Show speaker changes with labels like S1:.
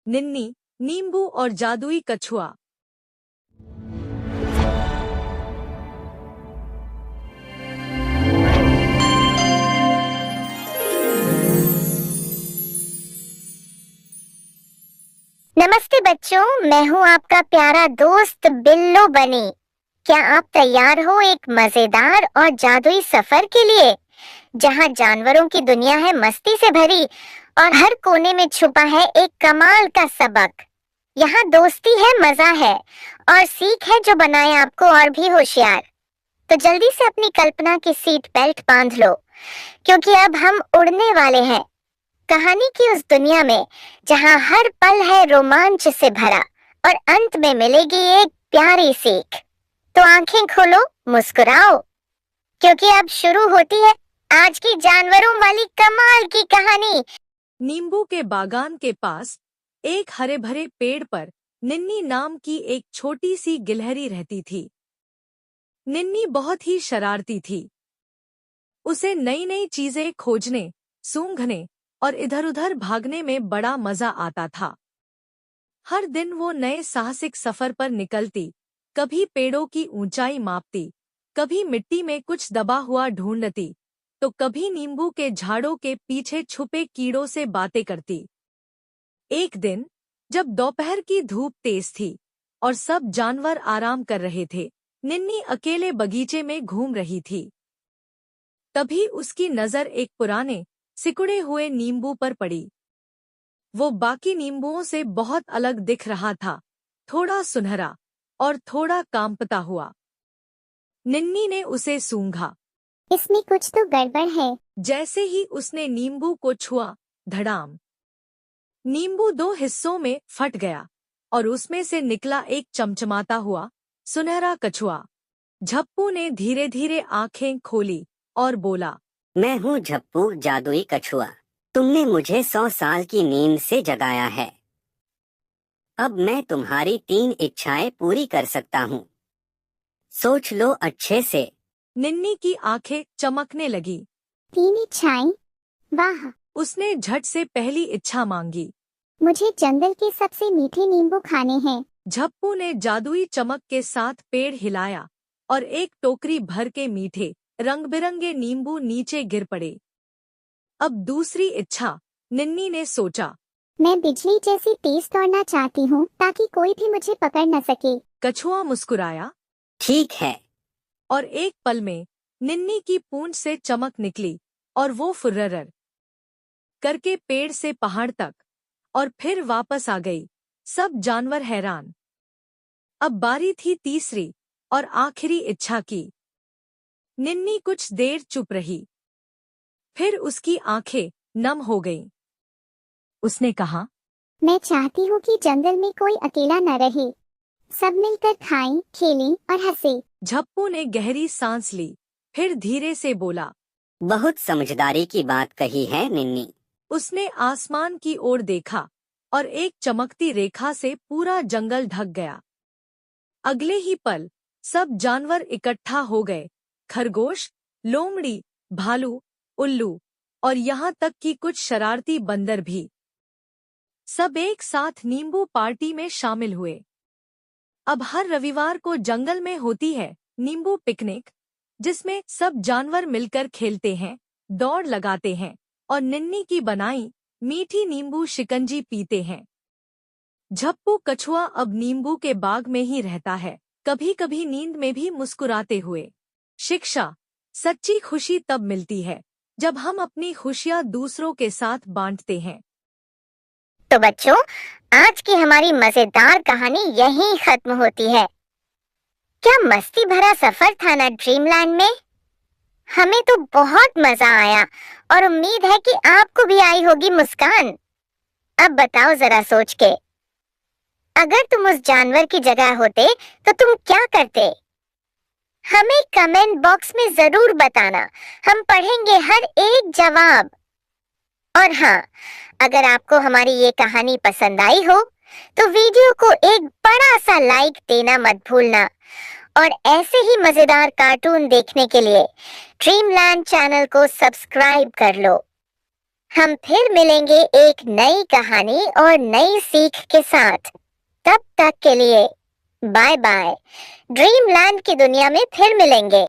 S1: निन्नी, नींबू और जादुई कछुआ।
S2: नमस्ते बच्चों, मैं हूँ आपका प्यारा दोस्त बिल्लो बनी। क्या आप तैयार हो एक मजेदार और जादुई सफर के लिए, जहाँ जानवरों की दुनिया है मस्ती से भरी और हर कोने में छुपा है एक कमाल का सबक। यहाँ दोस्ती है, मजा है और सीख है जो बनाए आपको और भी होशियार। तो जल्दी से अपनी कल्पना की सीट बेल्ट बांध लो, क्योंकि अब हम उड़ने वाले हैं कहानी की उस दुनिया में जहां हर पल है रोमांच से भरा और अंत में मिलेगी एक प्यारी सीख। तो आंखें खोलो, मुस्कुराओ, क्योंकि अब शुरू होती है आज की जानवरों वाली कमाल की कहानी।
S1: नींबू के बागान के पास एक हरे भरे पेड़ पर निन्नी नाम की एक छोटी सी गिलहरी रहती थी। निन्नी बहुत ही शरारती थी। उसे नई नई चीजें खोजने, सूंघने और इधर-उधर भागने में बड़ा मजा आता था। हर दिन वो नए साहसिक सफर पर निकलती, कभी पेड़ों की ऊंचाई मापती, कभी मिट्टी में कुछ दबा हुआ ढूंढती, तो कभी नींबू के झाड़ों के पीछे छुपे कीड़ों से बातें करती। एक दिन, जब दोपहर की धूप तेज थी और सब जानवर आराम कर रहे थे, निन्नी अकेले बगीचे में घूम रही थी। तभी उसकी नजर एक पुराने, सिकुड़े हुए नींबू पर पड़ी। वो बाकी नींबुओं से बहुत अलग दिख रहा था, थोड़ा सुनहरा और थोड़ा कांपता हुआ। निन्नी ने उसे सूंघा।
S2: इसमें कुछ तो गड़बड़ है।
S1: जैसे ही उसने नींबू को छुआ, धड़ाम, नींबू दो हिस्सों में फट गया और उसमें से निकला एक चमचमाता हुआ, सुनहरा कछुआ। झप्पू ने धीरे धीरे आंखें खोली और बोला,
S3: मैं हूँ झप्पू, जादुई कछुआ। तुमने मुझे 100 साल की नींद से जगाया है। अब मैं तुम्हारी 3 इच्छाएं पूरी कर सकता हूँ। सोच लो अच्छे से।
S1: निन्नी की आंखें चमकने लगी।
S2: 3 इच्छाएं? वाह!
S1: उसने झट से पहली इच्छा मांगी।
S2: मुझे जंगल के सबसे मीठे नींबू खाने हैं।
S1: झप्पू ने जादुई चमक के साथ पेड़ हिलाया और एक टोकरी भर के मीठे, रंग-बिरंगे नींबू नीचे गिर पड़े। अब दूसरी इच्छा, निन्नी ने सोचा।
S2: मैं बिजली जैसी तेज दौड़ना चाहती हूँ ताकि कोई भी मुझे पकड़ न सके।
S1: कछुआ मुस्कुराया
S3: ठीक है।
S1: और एक पल में निन्नी की पूंछ से चमक निकली और वो फुर्रर करके पेड़ से पहाड़ तक और फिर वापस आ गई। सब जानवर हैरान। अब बारी थी तीसरी और आखिरी इच्छा की। निन्नी कुछ देर चुप रही, फिर उसकी आंखें नम हो गईं। उसने कहा,
S2: मैं चाहती हूँ कि जंगल में कोई अकेला न रहे। सब मिलकर खाएं, खेलें और हंसे।
S1: झप्पू ने गहरी सांस ली, फिर धीरे से बोला।
S3: बहुत समझदारी की बात कही है निन्नी।
S1: उसने आसमान की ओर देखा और एक चमकती रेखा से पूरा जंगल ढक गया। अगले ही पल सब जानवर इकट्ठा हो गए, खरगोश, लोमड़ी, भालू, उल्लू और यहाँ तक कि कुछ शरारती बंदर भी। सब एक साथ नींबू पार्टी में शामिल हुए। अब हर रविवार को जंगल में होती है नींबू पिकनिक, जिसमें सब जानवर मिलकर खेलते हैं, दौड़ लगाते हैं और निन्नी की बनाई मीठी नींबू शिकंजी पीते हैं। झप्पू कछुआ अब नींबू के बाग में ही रहता है, कभी कभी नींद में भी मुस्कुराते हुए। शिक्षा, सच्ची खुशी तब मिलती है जब हम अपनी खुशियाँ दूसरों के साथ बांटते हैं।
S2: तो बच्चों, आज की हमारी मजेदार कहानी यहीं खत्म होती है। क्या मस्ती भरा सफर था ना ड्रीमलैंड में। हमें तो बहुत मजा आया और उम्मीद है कि आपको भी आई होगी मुस्कान। अब बताओ जरा सोच के, अगर तुम उस जानवर की जगह होते तो तुम क्या करते? हमें कमेंट बॉक्स में जरूर बताना, हम पढ़ेंगे हर एक जवाब। और हाँ, अगर आपको हमारी ये कहानी पसंद आई हो तो वीडियो को एक बड़ा सा लाइक देना मत भूलना और ऐसे ही मजेदार कार्टून देखने के लिए ड्रीमलैंड चैनल को सब्सक्राइब कर लो। हम फिर मिलेंगे एक नई कहानी और नई सीख के साथ। तब तक के लिए बाय बाय। ड्रीमलैंड की दुनिया में फिर मिलेंगे।